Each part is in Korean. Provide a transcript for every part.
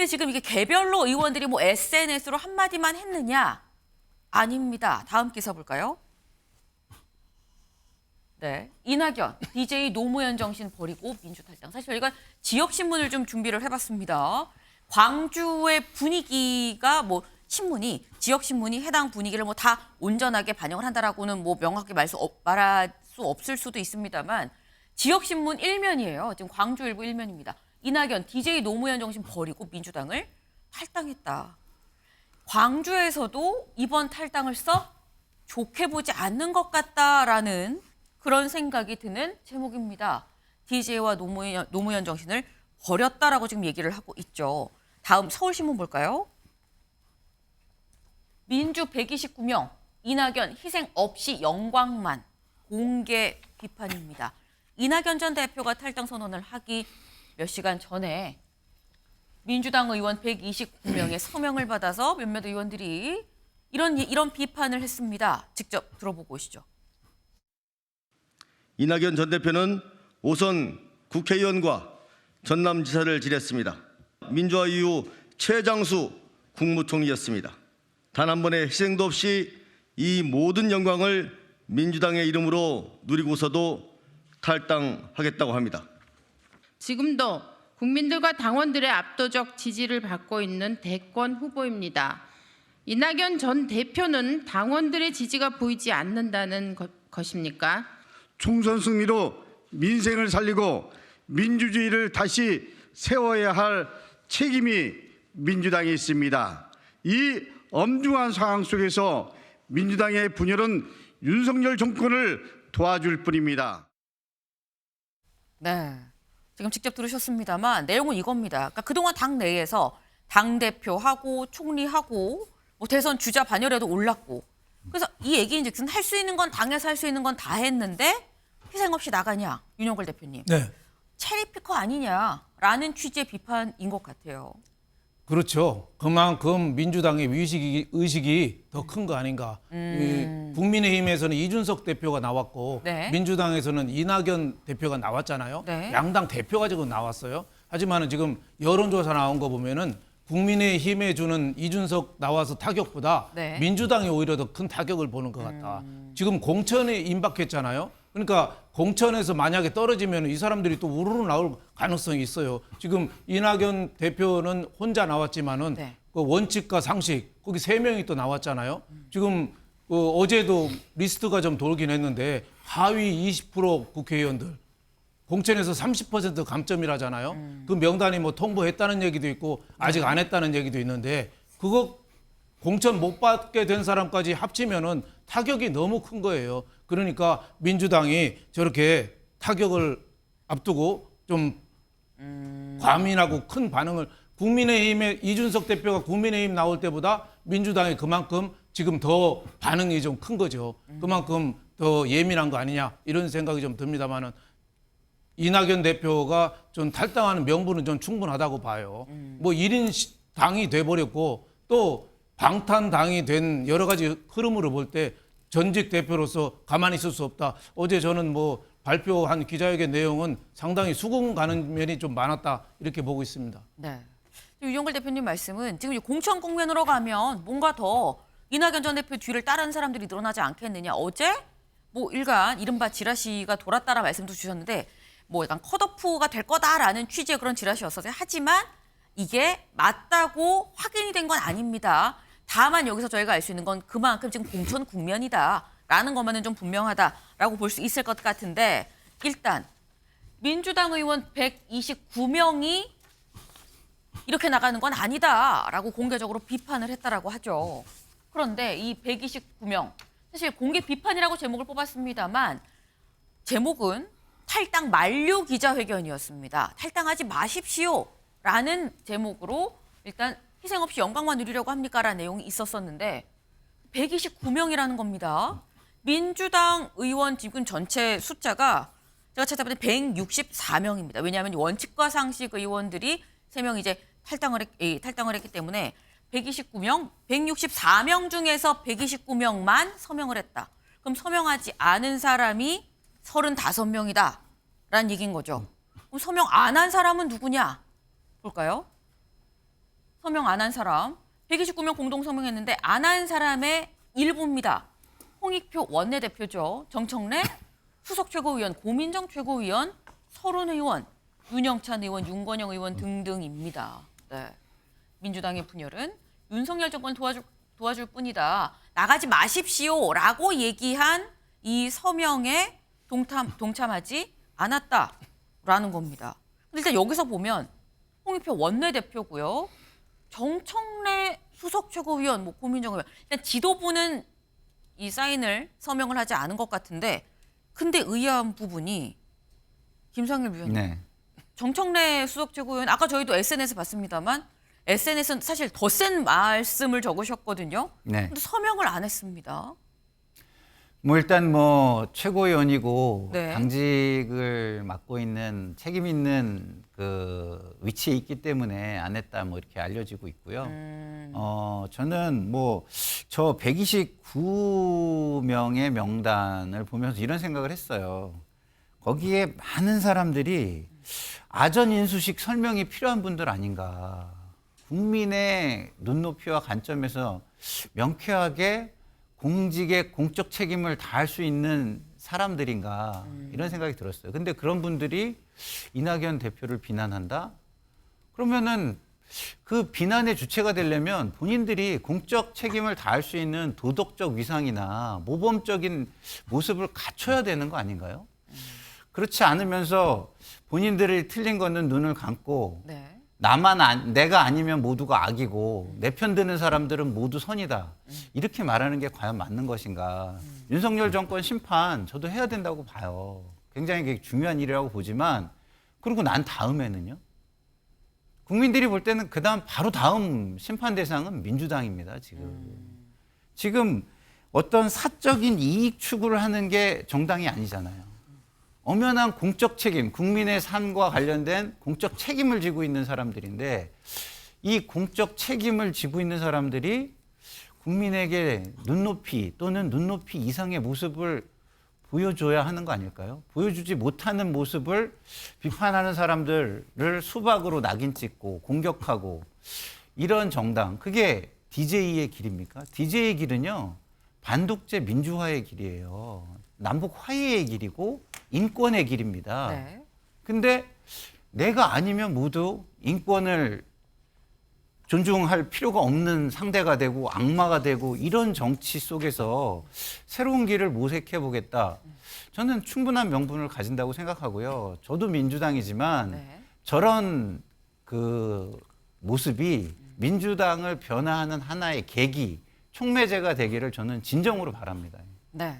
근데 지금 이게 개별로 의원들이 뭐 SNS로 한마디만 했느냐? 아닙니다. 다음 기사 볼까요? 네, 이낙연, DJ 노무현 정신 버리고 민주 탈당. 사실 저희가 지역 신문을 좀 준비를 해봤습니다. 광주의 분위기가 뭐 신문이 지역 신문이 해당 분위기를 뭐 다 온전하게 반영을 한다라고는 뭐 명확히 말할 수 없을 수도 있습니다만 지역 신문 1면이에요. 지금 광주일보 1면입니다. 이낙연, DJ 노무현 정신 버리고 민주당을 탈당했다. 광주에서도 이번 탈당을 썩 좋게 보지 않는 것 같다라는 그런 생각이 드는 제목입니다. DJ와 노무현 정신을 버렸다라고 지금 얘기를 하고 있죠. 다음 서울신문 볼까요? 민주 129명, 이낙연 희생 없이 영광만, 공개 비판입니다. 이낙연 전 대표가 탈당 선언을 하기 몇 시간 전에 민주당 의원 129명의 서명을 받아서 몇몇 의원들이 이런 비판을 했습니다. 직접 들어보고 오시죠. 이낙연 전 대표는 오선 국회의원과 전남지사를 지냈습니다. 민주화 이후 최장수 국무총리였습니다. 단 한 번의 희생도 없이 이 모든 영광을 민주당의 이름으로 누리고서도 탈당하겠다고 합니다. 지금도 국민들과 당원들의 압도적 지지를 받고 있는 대권 후보입니다. 이낙연 전 대표는 당원들의 지지가 보이지 않는다는 것입니까? 총선 승리로 민생을 살리고 민주주의를 다시 세워야 할 책임이 민주당에 있습니다. 이 엄중한 상황 속에서 민주당의 분열은 윤석열 정권을 도와줄 뿐입니다. 네, 지금 직접 들으셨습니다만 내용은 이겁니다. 그러니까 그동안 당 내에서 당대표하고 총리하고 뭐 대선 주자 반열에도 올랐고 그래서 이 얘기인즉슨 할 수 있는 건 당에서 할 수 있는 건 다 했는데 희생 없이 나가냐, 윤영걸 대표님. 네. 체리피커 아니냐라는 취지의 비판인 것 같아요. 그렇죠. 그만큼 민주당의 의식이 더 큰 거 아닌가. 국민의힘에서는 이준석 대표가 나왔고 네. 민주당에서는 이낙연 대표가 나왔잖아요. 네. 양당 대표가 지금 나왔어요. 하지만 지금 여론조사 나온 거 보면은 국민의힘에 주는 이준석 나와서 타격보다 네. 민주당이 오히려 더 큰 타격을 보는 것 같다. 지금 공천에 임박했잖아요. 그러니까 공천에서 만약에 떨어지면 이 사람들이 또 우르르 나올 가능성이 있어요. 지금 이낙연 대표는 혼자 나왔지만은 네. 그 원칙과 상식 거기 3명이 또 나왔잖아요. 지금 어제도 리스트가 좀 돌긴 했는데 하위 20% 국회의원들 공천에서 30% 감점이라잖아요. 그 명단이 뭐 통보했다는 얘기도 있고 아직 안 했다는 얘기도 있는데 그거 공천 못 받게 된 사람까지 합치면은 타격이 너무 큰 거예요. 그러니까 민주당이 저렇게 타격을 앞두고 좀 과민하고 큰 반응을 국민의힘의 이준석 대표가 국민의힘 나올 때보다 민주당이 그만큼 지금 더 반응이 좀 큰 거죠. 그만큼 더 예민한 거 아니냐 이런 생각이 좀 듭니다만은 이낙연 대표가 좀 탈당하는 명분은 좀 충분하다고 봐요. 뭐 1인 당이 돼버렸고 또 방탄당이 된 여러 가지 흐름으로 볼 때 전직 대표로서 가만히 있을 수 없다. 어제 저는 뭐 발표한 기자회견 내용은 상당히 수긍 가는 면이 좀 많았다 이렇게 보고 있습니다. 네. 윤영걸 대표님 말씀은 지금 공천 국면으로 가면 뭔가 더 이낙연 전 대표 뒤를 따르는 사람들이 늘어나지 않겠느냐. 어제 뭐 일간 이른바 지라시가 돌았다라 말씀도 주셨는데 뭐 약간 컷오프가 될 거다라는 취지의 그런 지라시였어요. 하지만 이게 맞다고 확인이 된 건 아닙니다. 다만 여기서 저희가 알 수 있는 건 그만큼 지금 공천 국면이다라는 것만은 좀 분명하다라고 볼 수 있을 것 같은데 일단 민주당 의원 129명이 이렇게 나가는 건 아니다라고 공개적으로 비판을 했다라고 하죠. 그런데 이 129명 사실 공개 비판이라고 제목을 뽑았습니다만 제목은 탈당 만료 기자회견이었습니다. 탈당하지 마십시오라는 제목으로 일단 희생 없이 영광만 누리려고 합니까라는 내용이 있었었는데 129명이라는 겁니다. 민주당 의원 지금 전체 숫자가 제가 찾아봤더니 164명입니다. 왜냐하면 원칙과 상식 의원들이 3명 이제 탈당을 했기 때문에 129명, 164명 중에서 129명만 서명을 했다. 그럼 서명하지 않은 사람이 35명이다라는 얘기인 거죠. 그럼 서명 안 한 사람은 누구냐? 볼까요? 서명 안 한 사람 129명 공동 서명했는데 안 한 사람의 일부입니다. 홍익표 원내대표죠. 정청래 수석 최고위원, 고민정 최고위원, 서른 의원, 윤영찬 의원, 윤건영 의원 등등입니다. 네. 민주당의 분열은 윤석열 정권 도와줄 뿐이다. 나가지 마십시오라고 얘기한 이 서명에 동참하지 않았다라는 겁니다. 근데 일단 여기서 보면 홍익표 원내대표고요. 정청래 수석 최고위원, 뭐 고민정 의원. 일단 지도부는 이 사인을 서명을 하지 않은 것 같은데 근데 의아한 부분이 김상일 위원님. 네. 정청래 수석 최고위원 아까 저희도 SNS 봤습니다만 SNS는 사실 더 센 말씀을 적으셨거든요. 네. 근데 서명을 안 했습니다. 뭐 일단 뭐 최고위원이고 네. 당직을 맡고 있는 책임 있는 그 위치에 있기 때문에 안 했다 뭐 이렇게 알려지고 있고요. 저는 뭐 저 129명의 명단을 보면서 이런 생각을 했어요. 거기에 많은 사람들이 아전 인수식 설명이 필요한 분들 아닌가. 국민의 눈높이와 관점에서 명쾌하게 공직의 공적 책임을 다할 수 있는 사람들인가 이런 생각이 들었어요. 근데 그런 분들이 이낙연 대표를 비난한다? 그러면은 그 비난의 주체가 되려면 본인들이 공적 책임을 다할 수 있는 도덕적 위상이나 모범적인 모습을 갖춰야 되는 거 아닌가요? 그렇지 않으면서 본인들이 틀린 거는 눈을 감고 네. 내가 아니면 모두가 악이고 내 편 드는 사람들은 모두 선이다. 이렇게 말하는 게 과연 맞는 것인가. 윤석열 정권 심판 저도 해야 된다고 봐요. 굉장히 중요한 일이라고 보지만 그리고 난 다음에는요. 국민들이 볼 때는 그다음 바로 다음 심판 대상은 민주당입니다. 지금 어떤 사적인 이익 추구를 하는 게 정당이 아니잖아요. 엄연한 공적 책임, 국민의 삶과 관련된 공적 책임을 지고 있는 사람들인데 이 공적 책임을 지고 있는 사람들이 국민에게 눈높이 또는 눈높이 이상의 모습을 보여줘야 하는 거 아닐까요? 보여주지 못하는 모습을 비판하는 사람들을 수박으로 낙인 찍고 공격하고 이런 정당, 그게 DJ의 길입니까? DJ의 길은요, 반독재 민주화의 길이에요. 남북 화해의 길이고 인권의 길입니다. 네. 근데 내가 아니면 모두 인권을 존중할 필요가 없는 상대가 되고 악마가 되고 이런 정치 속에서 새로운 길을 모색해 보겠다. 저는 충분한 명분을 가진다고 생각하고요. 저도 민주당이지만 네. 저런 그 모습이 민주당을 변화하는 하나의 계기, 촉매제가 되기를 저는 진정으로 바랍니다. 네.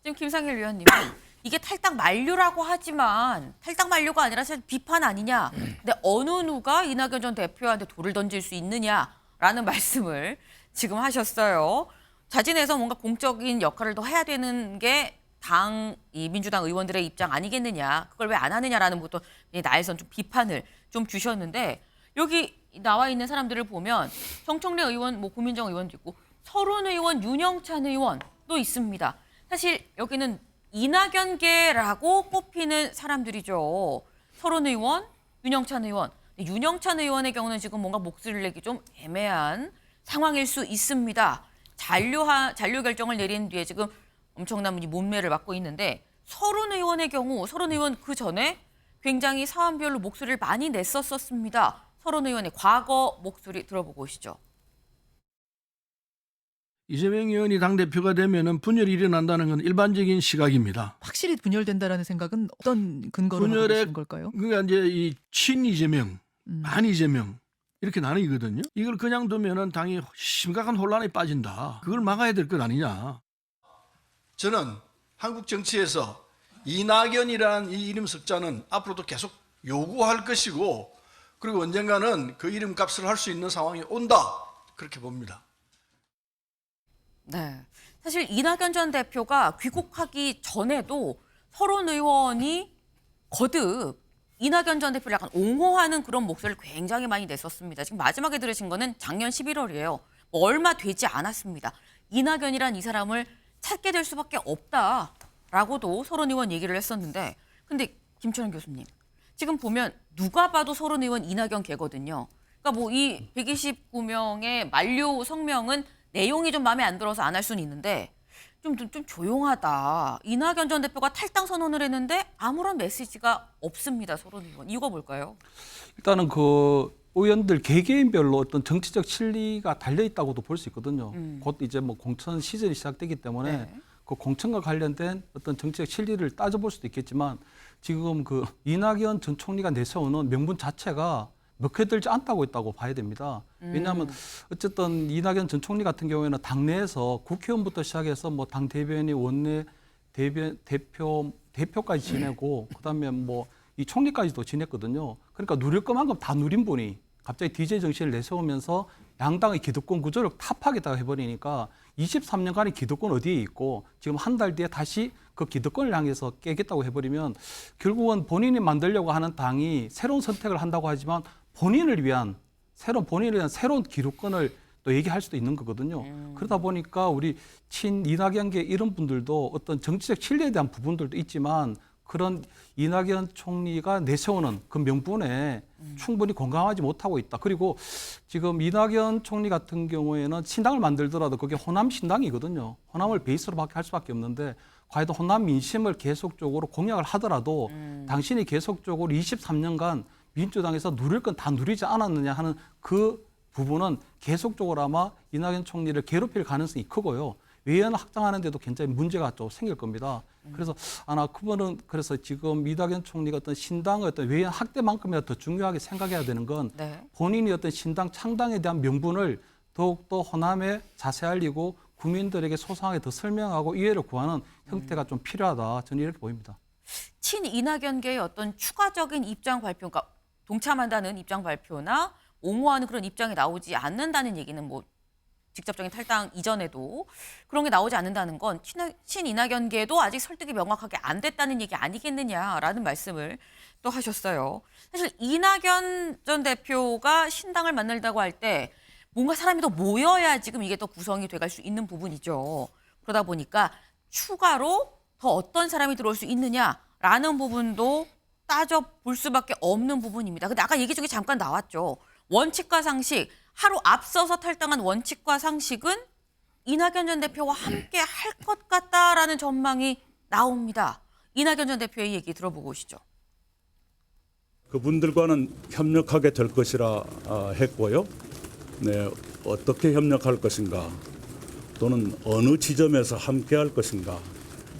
지금 김상일 위원님은 이게 탈당 만류라고 하지만 탈당 만류가 아니라 사실 비판 아니냐. 근데 어느 누가 이낙연 전 대표한테 돌을 던질 수 있느냐라는 말씀을 지금 하셨어요. 자진해서 뭔가 공적인 역할을 더 해야 되는 게 이 민주당 의원들의 입장 아니겠느냐. 그걸 왜 안 하느냐라는 보통 나에선 좀 비판을 좀 주셨는데 여기 나와 있는 사람들을 보면 정청래 의원, 뭐 고민정 의원도 있고 서른 의원, 윤영찬 의원도 있습니다. 사실 여기는 이낙연계라고 꼽히는 사람들이죠. 서른 의원, 윤영찬 의원. 윤영찬 의원의 경우는 지금 뭔가 목소리를 내기 좀 애매한 상황일 수 있습니다. 잔류 결정을 내린 뒤에 지금 엄청난 분이 문매를 맡고 있는데 서른 의원의 경우, 서른 의원 그 전에 굉장히 사안별로 목소리를 많이 냈었습니다. 서른 의원의 과거 목소리 들어보고 오시죠. 이재명 의원이 당대표가 되면은 분열이 일어난다는 건 일반적인 시각입니다. 확실히 분열된다라는 생각은 어떤 근거로 하고 계신 걸까요? 그러니까 이제 이 친이재명, 반이재명 이렇게 나뉘거든요. 이걸 그냥 두면은 당이 심각한 혼란에 빠진다. 그걸 막아야 될 것 아니냐. 저는 한국 정치에서 이낙연이라는 이 이름 숫자는 앞으로도 계속 요구할 것이고 그리고 언젠가는 그 이름값을 할 수 있는 상황이 온다. 그렇게 봅니다. 네. 사실 이낙연 전 대표가 귀국하기 전에도 서른 의원이 거듭 이낙연 전 대표를 약간 옹호하는 그런 목소리를 굉장히 많이 냈었습니다. 지금 마지막에 들으신 거는 작년 11월이에요. 얼마 되지 않았습니다. 이낙연이란 이 사람을 찾게 될 수밖에 없다라고도 서른 의원 얘기를 했었는데 근데 김철현 교수님 지금 보면 누가 봐도 서른 의원 이낙연 개거든요. 그러니까 뭐 이 129명의 만료 성명은 내용이 좀 마음에 안 들어서 안 할 수는 있는데 좀 조용하다. 이낙연 전 대표가 탈당 선언을 했는데 아무런 메시지가 없습니다. 서른 의원. 이유가 뭘까요? 일단은 그 의원들 개개인별로 어떤 정치적 실리가 달려 있다고도 볼 수 있거든요. 곧 이제 뭐 공천 시즌이 시작되기 때문에 네. 그 공천과 관련된 어떤 정치적 실리를 따져볼 수도 있겠지만 지금 그 이낙연 전 총리가 내세우는 명분 자체가 먹혀들지 않다고 있다고 봐야 됩니다. 왜냐하면 어쨌든 이낙연 전 총리 같은 경우에는 당내에서 국회의원부터 시작해서 뭐 당 대변인, 원내 대표까지 지내고 그다음에 뭐 이 총리까지도 지냈거든요. 그러니까 누릴 것만큼 다 누린 분이 갑자기 DJ 정신을 내세우면서 양당의 기득권 구조를 타파하겠다고 해버리니까 23년간의 기득권 어디에 있고 지금 한 달 뒤에 다시 그 기득권을 향해서 깨겠다고 해버리면 결국은 본인이 만들려고 하는 당이 새로운 선택을 한다고 하지만 본인을 위한 새로운 기득권을 또 얘기할 수도 있는 거거든요. 그러다 보니까 우리 친 이낙연계 이런 분들도 어떤 정치적 신뢰에 대한 부분들도 있지만 그런 이낙연 총리가 내세우는 그 명분에 충분히 공감하지 못하고 있다. 그리고 지금 이낙연 총리 같은 경우에는 신당을 만들더라도 그게 호남 신당이거든요. 호남을 베이스로 할 수밖에 없는데 과연 호남 민심을 계속적으로 공약을 하더라도 당신이 계속적으로 23년간 민주당에서 누릴 건 다 누리지 않았느냐 하는 그 부분은 계속적으로 아마 이낙연 총리를 괴롭힐 가능성이 크고요. 외연 확장하는 데도 굉장히 문제가 좀 생길 겁니다. 그래서 아마 그분은 그래서 지금 이낙연 총리가 어떤 신당의 어떤 외연 확대만큼이나 더 중요하게 생각해야 되는 건 네. 본인이 어떤 신당 창당에 대한 명분을 더욱더 호남에 자세히 알리고 국민들에게 소상하게 더 설명하고 이해를 구하는 형태가 좀 필요하다. 저는 이렇게 보입니다. 친 이낙연계의 어떤 추가적인 입장 발표, 그러니까 동참한다는 입장 발표나 옹호하는 그런 입장이 나오지 않는다는 얘기는 뭐 직접적인 탈당 이전에도 그런 게 나오지 않는다는 건 친 이낙연계도 아직 설득이 명확하게 안 됐다는 얘기 아니겠느냐라는 말씀을 또 하셨어요. 사실 이낙연 전 대표가 신당을 만들다고 할 때 뭔가 사람이 더 모여야 지금 이게 또 구성이 돼갈 수 있는 부분이죠. 그러다 보니까 추가로 더 어떤 사람이 들어올 수 있느냐라는 부분도 따져볼 수밖에 없는 부분입니다. 근데 아까 얘기 중에 잠깐 나왔죠. 원칙과 상식, 하루 앞서서 탈당한 원칙과 상식은 이낙연 전 대표와 함께 할 것 같다라는 전망이 나옵니다. 이낙연 전 대표의 얘기 들어보고 오시죠. 그분들과는 협력하게 될 것이라 했고요. 네, 어떻게 협력할 것인가 또는 어느 지점에서 함께할 것인가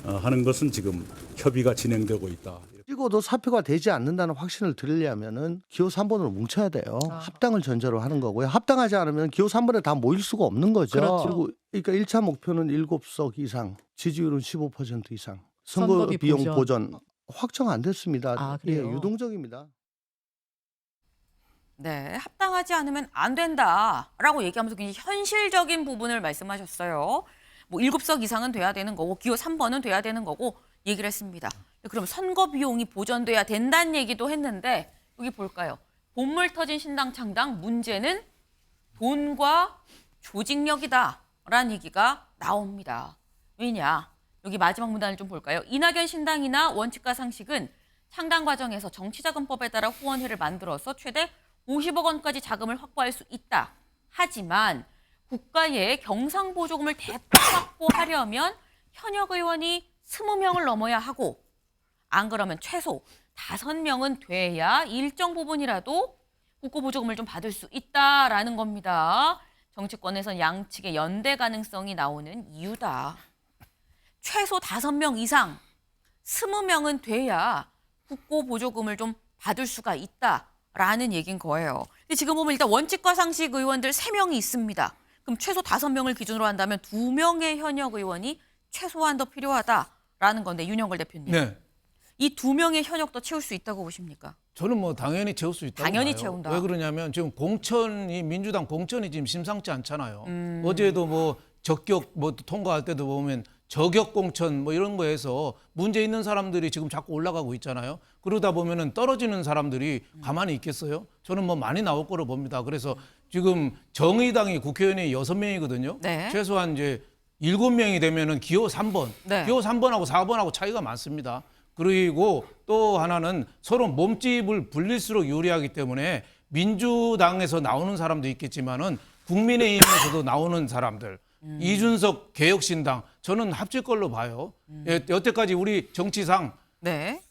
하는 것은 지금 협의가 진행되고 있다. 찍어도 사표가 되지 않는다는 확신을 드리려면은 기호 3번으로 뭉쳐야 돼요. 합당을 전제로 하는 거고요. 합당하지 않으면 기호 3번에 다 모일 수가 없는 거죠. 그렇죠. 그러니까 1차 목표는 7석 이상, 지지율은 15% 이상, 선거 선거비 비용 보전. 보전 확정 안 됐습니다. 아, 예, 그래요? 유동적입니다. 네, 합당하지 않으면 안 된다라고 얘기하면서 굉장히 현실적인 부분을 말씀하셨어요. 뭐 7석 이상은 돼야 되는 거고 기호 3번은 돼야 되는 거고 얘기를 했습니다. 그럼 선거 비용이 보전돼야 된다는 얘기도 했는데 여기 볼까요? 본물 터진 신당 창당 문제는 돈과 조직력이다라는 얘기가 나옵니다. 왜냐? 여기 마지막 문단을 좀 볼까요? 이낙연 신당이나 원칙과 상식은 창당 과정에서 정치자금법에 따라 후원회를 만들어서 최대 50억 원까지 자금을 확보할 수 있다. 하지만 국가의 경상보조금을 대폭 확보하려면 현역 의원이 20명을 넘어야 하고 안 그러면 최소 5명은 돼야 일정 부분이라도 국고보조금을 좀 받을 수 있다라는 겁니다. 정치권에선 양측의 연대 가능성이 나오는 이유다. 최소 5명 이상, 20명은 돼야 국고보조금을 좀 받을 수가 있다라는 얘기인 거예요. 근데 지금 보면 일단 원칙과 상식 의원들 3명이 있습니다. 그럼 최소 5명을 기준으로 한다면 2명의 현역 의원이 최소한 더 필요하다라는 건데 윤영걸 대표님. 네. 이 2명의 현역도 채울 수 있다고 보십니까? 저는 뭐 당연히 채울 수 있다고 당연히 봐요. 채운다. 왜 그러냐면 지금 민주당 공천이 지금 심상치 않잖아요. 어제도 뭐 적격 뭐 통과할 때도 보면 저격 공천 뭐 이런 거에서 문제 있는 사람들이 지금 자꾸 올라가고 있잖아요. 그러다 보면은 떨어지는 사람들이 가만히 있겠어요? 저는 뭐 많이 나올 거로 봅니다. 그래서 지금 정의당이 국회의원이 6명이거든요. 네. 최소한 이제 7명이 되면은 기호 3번. 네. 기호 3번하고 4번하고 차이가 많습니다. 그리고 또 하나는 서로 몸집을 불릴수록 유리하기 때문에 민주당에서 나오는 사람도 있겠지만은 국민의힘에서도 나오는 사람들, 이준석 개혁신당 저는 합칠 걸로 봐요. 예, 여태까지 우리 정치상 네.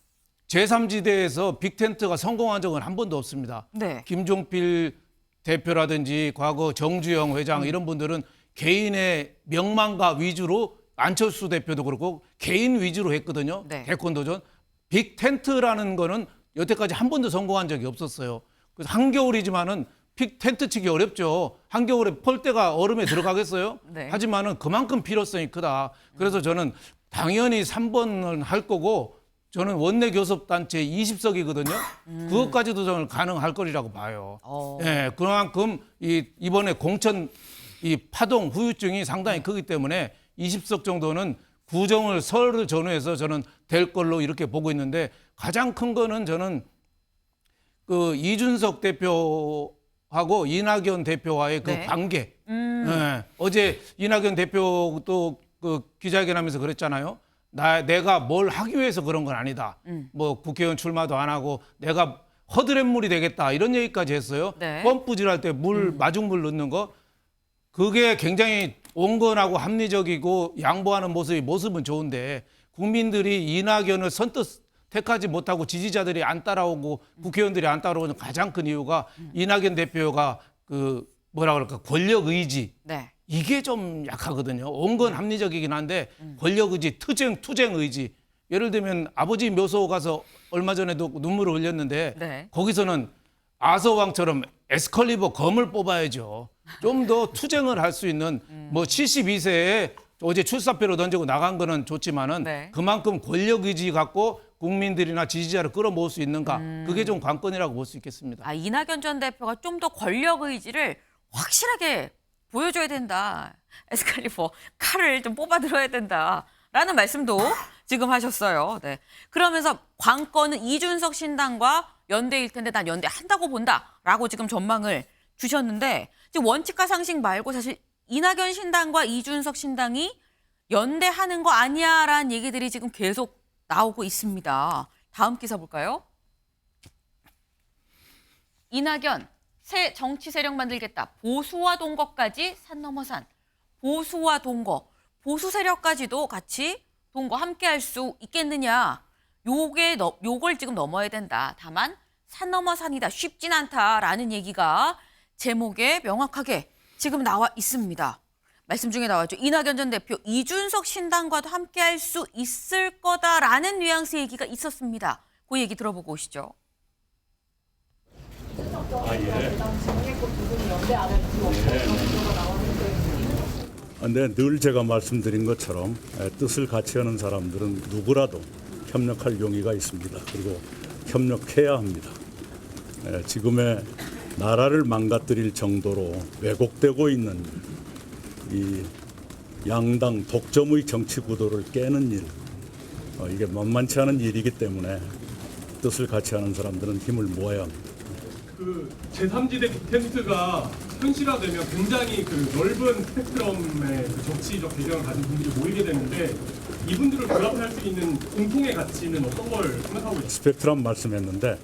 제3지대에서 빅텐트가 성공한 적은 한 번도 없습니다. 네. 김종필 대표라든지 과거 정주영 회장 이런 분들은 개인의 명망가 위주로, 안철수 대표도 그렇고 개인 위주로 했거든요. 네. 대권 도전. 빅텐트라는 거는 여태까지 한 번도 성공한 적이 없었어요. 그래서 한겨울이지만은 빅텐트 치기 어렵죠. 한겨울에 폴대가 얼음에 들어가겠어요? 네. 하지만은 그만큼 필요성이 크다. 그래서 저는 당연히 3번을 할 거고, 저는 원내 교섭단체 20석이거든요. 그것까지도 저는 가능할 거리라고 봐요. 예, 그만큼 이번에 공천 이 파동 후유증이 상당히 크기 때문에 20석 정도는 구정을 설을 전후해서 저는 될 걸로 이렇게 보고 있는데, 가장 큰 거는 저는 그 이준석 대표하고 이낙연 대표와의 그 네. 관계. 예, 어제 이낙연 대표도 그 기자회견하면서 그랬잖아요. 내가 뭘 하기 위해서 그런 건 아니다. 뭐 국회의원 출마도 안 하고 내가 허드렛물이 되겠다 이런 얘기까지 했어요. 네. 펌프질할 때 물 마중물 넣는 거, 그게 굉장히 온건하고 합리적이고 양보하는 모습은 좋은데, 국민들이 이낙연을 선뜻 택하지 못하고 지지자들이 안 따라오고 국회의원들이 안 따라오는 가장 큰 이유가 이낙연 대표가 그 뭐라 그럴까, 권력 의지. 네. 이게 좀 약하거든요. 온건 합리적이긴 한데 권력 의지, 투쟁 의지. 예를 들면 아버지 묘소 가서 얼마 전에도 눈물을 흘렸는데 네. 거기서는 아서왕처럼 에스컬리버 검을 뽑아야죠. 좀 더 투쟁을 할 수 있는, 뭐 72세에 어제 출사표로 던지고 나간 거는 좋지만은 네. 그만큼 권력 의지 갖고 국민들이나 지지자를 끌어모을 수 있는가, 그게 좀 관건이라고 볼 수 있겠습니다. 이낙연 전 대표가 좀 더 권력 의지를 확실하게 보여줘야 된다. 에스칼리버 칼을 좀 뽑아 들어야 된다라는 말씀도 지금 하셨어요. 네. 그러면서 관건은 이준석 신당과 연대일 텐데 난 연대한다고 본다라고 지금 전망을 주셨는데, 지금 원칙과 상식 말고 사실 이낙연 신당과 이준석 신당이 연대하는 거 아니야라는 얘기들이 지금 계속 나오고 있습니다. 다음 기사 볼까요? 이낙연 새 정치 세력 만들겠다. 보수와 동거까지 산 넘어 산. 보수와 동거. 보수 세력까지도 같이 동거 함께할 수 있겠느냐. 요걸 지금 넘어야 된다. 다만 산 넘어 산이다. 쉽진 않다라는 얘기가 제목에 명확하게 지금 나와 있습니다. 말씀 중에 나왔죠. 이낙연 전 대표 이준석 신당과도 함께할 수 있을 거다라는 뉘앙스 얘기가 있었습니다. 그 얘기 들어보고 오시죠. 네, 늘 제가 말씀드린 것처럼 뜻을 같이 하는 사람들은 누구라도 협력할 용의가 있습니다. 그리고 협력해야 합니다. 지금의 나라를 망가뜨릴 정도로 왜곡되고 있는 이 양당 독점의 정치 구도를 깨는 일, 이게 만만치 않은 일이기 때문에 뜻을 같이 하는 사람들은 힘을 모아야 합니다. 그 제3지대 빅텐트가 현실화되면 굉장히 그 넓은 스펙트럼의 그 정치적 배경을 가진 분들이 모이게 되는데, 이분들을 결합할 수 있는 공통의 가치는 어떤 걸 생각하고 있습니까? 스펙트럼 말씀했는데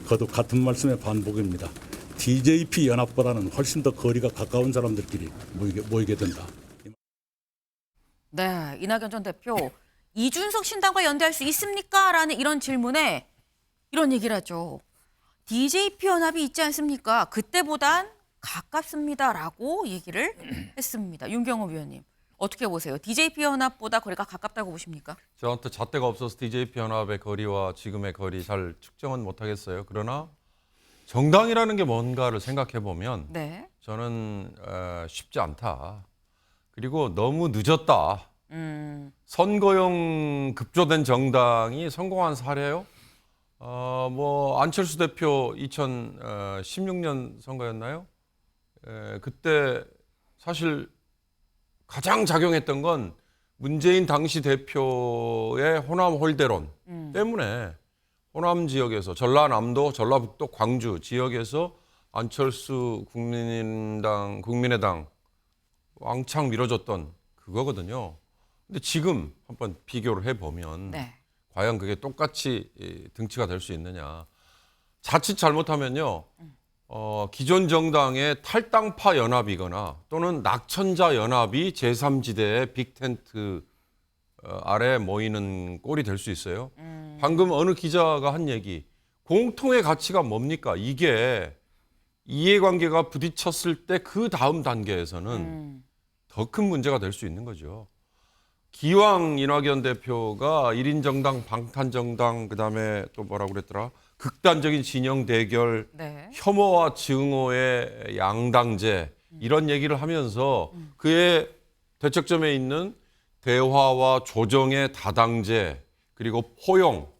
거듭 같은 말씀의 반복입니다. DJP 연합보다는 훨씬 더 거리가 가까운 사람들끼리 모이게 된다. 네, 이낙연 전 대표 이준석 신당과 연대할 수 있습니까? 라는 이런 질문에 이런 얘기를 하죠. DJP 연합이 있지 않습니까? 그때보단 가깝습니다라고 얘기를 했습니다. 윤경호 위원님, 어떻게 보세요? DJP 연합보다 거리가 가깝다고 보십니까? 저한테 잣대가 없어서 DJP 연합의 거리와 지금의 거리 잘 측정은 못하겠어요. 그러나 정당이라는 게 뭔가를 생각해 보면 네. 저는 쉽지 않다. 그리고 너무 늦었다. 선거용 급조된 정당이 성공한 사례요. 뭐 안철수 대표 2016년 선거였나요? 그때 사실 가장 작용했던 건 문재인 당시 대표의 호남 홀대론 때문에 호남 지역에서 전라남도, 전라북도, 광주 지역에서 안철수 국민의당 왕창 밀어줬던 그거거든요. 근데 지금 한번 비교를 해보면 네. 과연 그게 똑같이 등치가 될 수 있느냐. 자칫 잘못하면요. 기존 정당의 탈당파 연합이거나 또는 낙천자 연합이 제3지대의 빅텐트 아래 모이는 꼴이 될 수 있어요. 방금 어느 기자가 한 얘기, 공통의 가치가 뭡니까? 이게 이해관계가 부딪혔을 때 그 다음 단계에서는 더 큰 문제가 될 수 있는 거죠. 기왕 이낙연 대표가 1인 정당, 방탄 정당, 그다음에 또 뭐라고 그랬더라? 극단적인 진영 대결, 네. 혐오와 증오의 양당제 이런 얘기를 하면서 그의 대척점에 있는 대화와 조정의 다당제 그리고 포용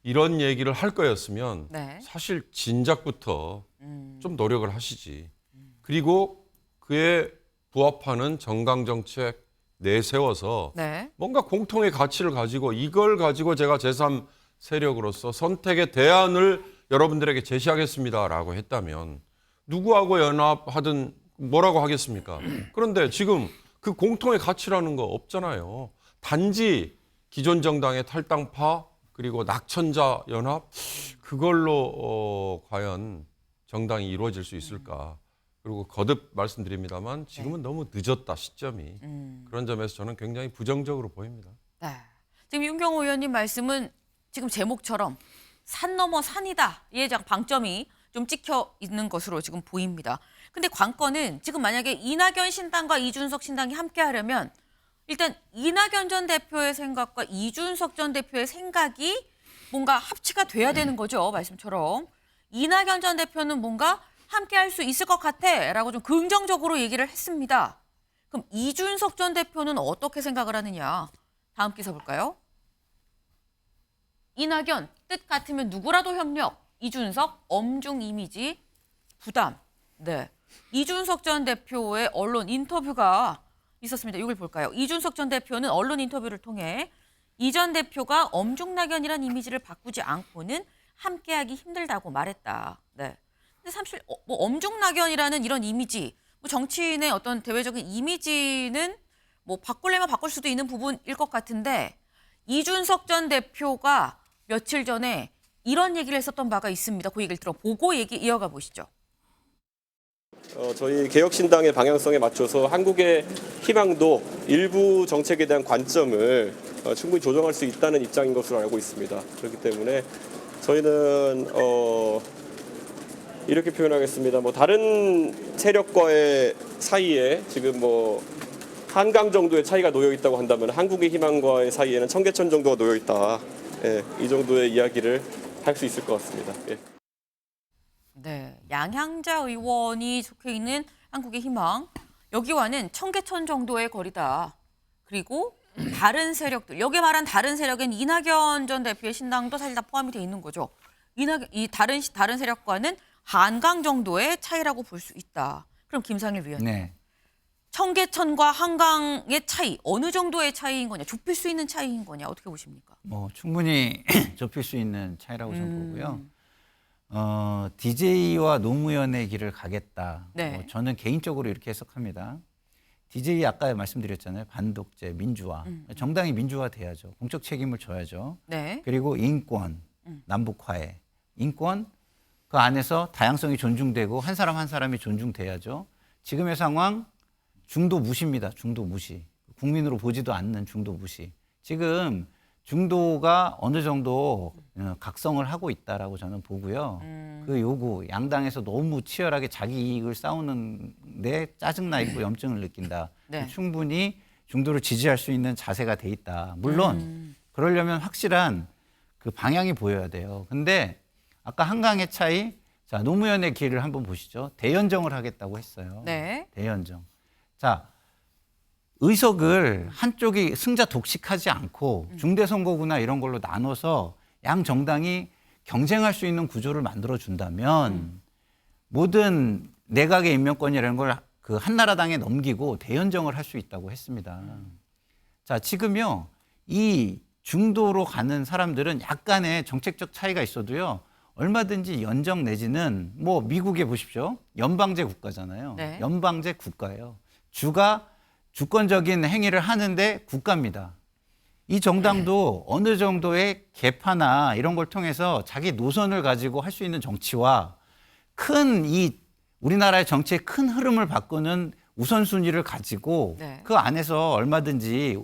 이런 얘기를 할 거였으면 네. 사실 진작부터 좀 노력을 하시지. 그리고 그에 부합하는 정강 정책 내세워서 네. 뭔가 공통의 가치를 가지고 이걸 가지고 제가 제3 세력으로서 선택의 대안을 여러분들에게 제시하겠습니다라고 했다면 누구하고 연합하든 뭐라고 하겠습니까? 그런데 지금 그 공통의 가치라는 거 없잖아요. 단지 기존 정당의 탈당파 그리고 낙천자 연합 그걸로 과연 정당이 이루어질 수 있을까? 그리고 거듭 말씀드립니다만 지금은 너무 늦었다 시점이. 그런 점에서 저는 굉장히 부정적으로 보입니다. 네. 지금 윤경호 의원님 말씀은 지금 제목처럼 산 넘어 산이다. 이에 대한 방점이 좀 찍혀 있는 것으로 지금 보입니다. 근데 관건은 지금 만약에 이낙연 신당과 이준석 신당이 함께 하려면 일단 이낙연 전 대표의 생각과 이준석 전 대표의 생각이 뭔가 합치가 돼야 되는 거죠. 말씀처럼. 이낙연 전 대표는 뭔가 함께 할 수 있을 것 같아 라고 좀 긍정적으로 얘기를 했습니다. 그럼 이준석 전 대표는 어떻게 생각을 하느냐. 다음 기사 볼까요? 이낙연 뜻 같으면 누구라도 협력. 이준석 엄중 이미지 부담. 네. 이준석 전 대표의 언론 인터뷰가 있었습니다. 이걸 볼까요? 이준석 전 대표는 언론 인터뷰를 통해 이 전 대표가 엄중낙연이란 이미지를 바꾸지 않고는 함께하기 힘들다고 말했다. 네. 근데 사실 뭐 엄중낙연이라는 이런 이미지, 뭐 정치인의 어떤 대외적인 이미지는 뭐 바꾸려면 바꿀 수도 있는 부분일 것 같은데 이준석 전 대표가 며칠 전에 이런 얘기를 했었던 바가 있습니다. 그 얘기를 들어보고 얘기 이어가 보시죠. 저희 개혁신당의 방향성에 맞춰서 한국의 희망도 일부 정책에 대한 관점을 충분히 조정할 수 있다는 입장인 것으로 알고 있습니다. 그렇기 때문에 저희는 이렇게 표현하겠습니다. 뭐 다른 세력과의 사이에 지금 뭐 한강 정도의 차이가 놓여 있다고 한다면 한국의 희망과의 사이에는 청계천 정도가 놓여 있다. 예, 이 정도의 이야기를 할 수 있을 것 같습니다. 예. 네, 양향자 의원이 속해 있는 한국의 희망. 여기와는 청계천 정도의 거리다. 그리고 다른 세력들, 여기 말한 다른 세력엔 이낙연 전 대표의 신당도 사실 다 포함이 돼 있는 거죠. 이 다른 세력과는 한강 정도의 차이라고 볼 수 있다. 그럼 김상일 위원님. 네. 청계천과 한강의 차이, 어느 정도의 차이인 거냐, 좁힐 수 있는 차이인 거냐, 어떻게 보십니까? 뭐 충분히 좁힐 수 있는 차이라고 저는 보고요. DJ와 노무현의 길을 가겠다. 네. 저는 개인적으로 이렇게 해석합니다. DJ 아까 말씀드렸잖아요. 반독재, 민주화. 정당이 민주화돼야죠. 공적 책임을 져야죠. 네. 그리고 인권, 남북화해. 인권, 그 안에서 다양성이 존중되고 한 사람 한 사람이 존중돼야죠. 지금의 상황 중도 무시입니다. 중도 무시. 국민으로 보지도 않는 중도 무시. 지금 중도가 어느 정도 각성을 하고 있다라고 저는 보고요. 그 요구, 양당에서 너무 치열하게 자기 이익을 싸우는데 짜증나 있고 염증을 느낀다. 네. 충분히 중도를 지지할 수 있는 자세가 돼 있다. 물론 그러려면 확실한 그 방향이 보여야 돼요. 근데 아까 한강의 차이, 자 노무현의 길을 한번 보시죠. 대연정을 하겠다고 했어요. 네. 대연정. 자, 의석을 한쪽이 승자 독식하지 않고 중대선거구나 이런 걸로 나눠서 양 정당이 경쟁할 수 있는 구조를 만들어준다면 모든 내각의 임명권이라는 걸 그 한나라당에 넘기고 대연정을 할 수 있다고 했습니다. 자, 지금요, 이 중도로 가는 사람들은 약간의 정책적 차이가 있어도요, 얼마든지 연정 내지는 뭐 미국에 보십시오. 연방제 국가잖아요. 네. 연방제 국가예요. 주가 주권적인 행위를 하는데 국가입니다. 이 정당도 어느 정도의 개파나 이런 걸 통해서 자기 노선을 가지고 할 수 있는 정치와 큰 우리나라의 정치의 큰 흐름을 바꾸는 우선순위를 가지고 네. 그 안에서 얼마든지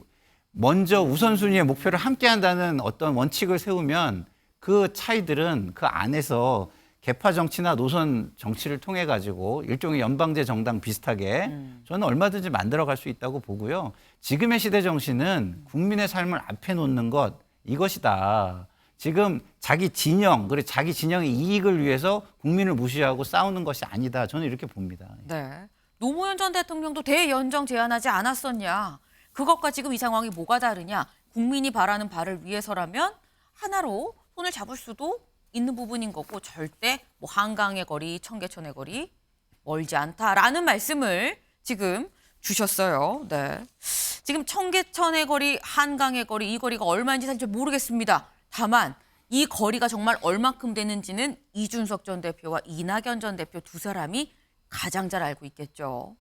먼저 우선순위의 목표를 함께 한다는 어떤 원칙을 세우면 그 차이들은 그 안에서 개파 정치나 노선 정치를 통해 가지고 일종의 연방제 정당 비슷하게 저는 얼마든지 만들어갈 수 있다고 보고요. 지금의 시대 정신은 국민의 삶을 앞에 놓는 것 이것이다. 지금 자기 진영 그리고 자기 진영의 이익을 위해서 국민을 무시하고 싸우는 것이 아니다. 저는 이렇게 봅니다. 네. 노무현 전 대통령도 대연정 제안하지 않았었냐. 그것과 지금 이 상황이 뭐가 다르냐. 국민이 바라는 바를 위해서라면 하나로 손을 잡을 수도 있는 부분인 거고 절대 뭐 한강의 거리, 청계천의 거리 멀지 않다라는 말씀을 지금 주셨어요. 네. 지금 청계천의 거리, 한강의 거리, 이 거리가 얼마인지 사실 모르겠습니다. 다만 이 거리가 정말 얼마큼 되는지는 이준석 전 대표와 이낙연 전 대표 두 사람이 가장 잘 알고 있겠죠.